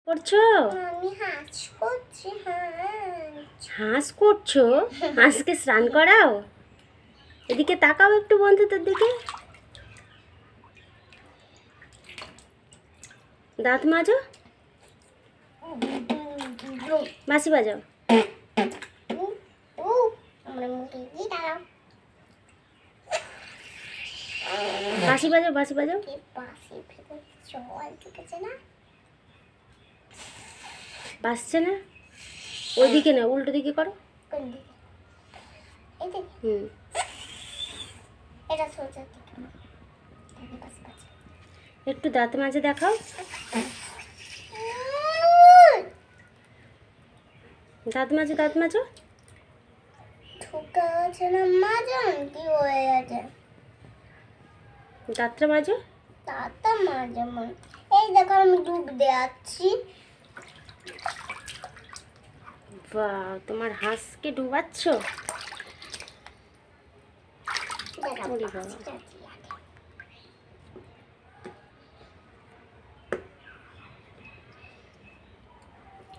করছো? আমি হাঁস করছি। হাঁস করছো? হাঁসকে স্নান করাও? এদিকে তাকাও একটু বন্ধুদের দিকে। দাঁত মাজো, বাঁশি বাজাও। বাঁশি বাজাও, বাঁশি বাজাও। বাসছে না? ওইদিকে না, উল্টো দিকে করো। হুম, একটু দাঁত মাজে দেখাও। দাঁত মাজো, দাঁত মাজো। দাঁতটা মাজো। এই দেখো আমি ডুব দেয়াচ্ছি। বাহ, তোমার হাঁসকে ডুবাচ্ছ? ওরে বাবা।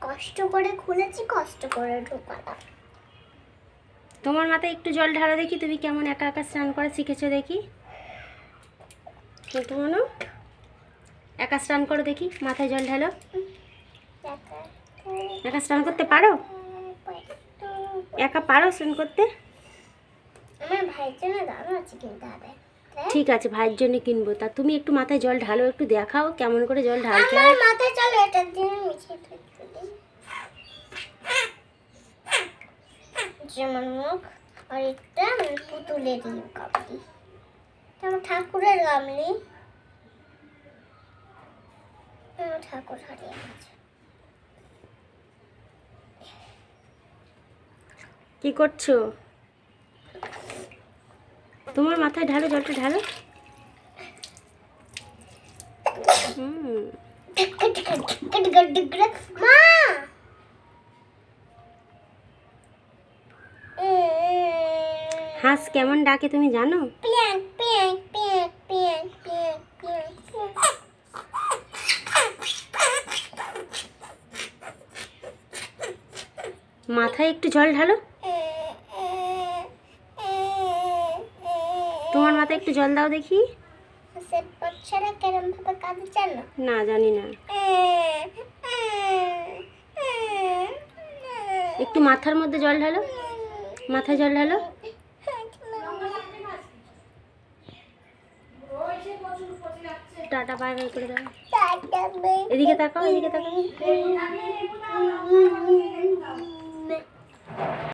কষ্ট করে খুলেছি, কষ্ট করে ঢোকালাম। তোমার মাথায় একটু জল ঢালো দেখি, তুমি কেমন একা একা স্নান করা শিখেছো দেখি। তোমার একা স্নান করো দেখি, মাথায় জল ঢালো। একা স্নান করতে পারো? একা পারো স্নান করতে? আমার ভাইয়ের জন্য দারুণ আছে কিনতে হবে। ঠিক আছে, ভাইয়ের জন্য কিনবো। তা তুমি একটু মাথায় জল ঢালো, একটু দেখাও কেমন করে জল ঢালতে হয়। আমার মাথায় চলো এটা দিয়ে মিশিয়ে দিই। যেমন মুখ আর এটা পুতুলের গামলি, আমার ঠাকুরের গামলি। ঠাকুর হারিয়ে গেছে। কি করছো? তোমার মাথায় ঢালো, জলটা ঢালো। মা, হাঁস কেমন ডাকে তুমি জানো? পিয়াক পিয়াক পিয়াক পিয়াক পিয়াক পিয়াক। মাথায় একটু জল ঢালো। তোমার মাথায় একটু জল দাও দেখি। বাচ্চারা কেরম ভাবে কাঁদে জানো? না, জানি না। একটু মাথার মধ্যে জল ঢালো, মাথায় জল ঢালো। টাটা বাই বাই করে দাও। এদিকে তাকাও, এদিকে তাকাও।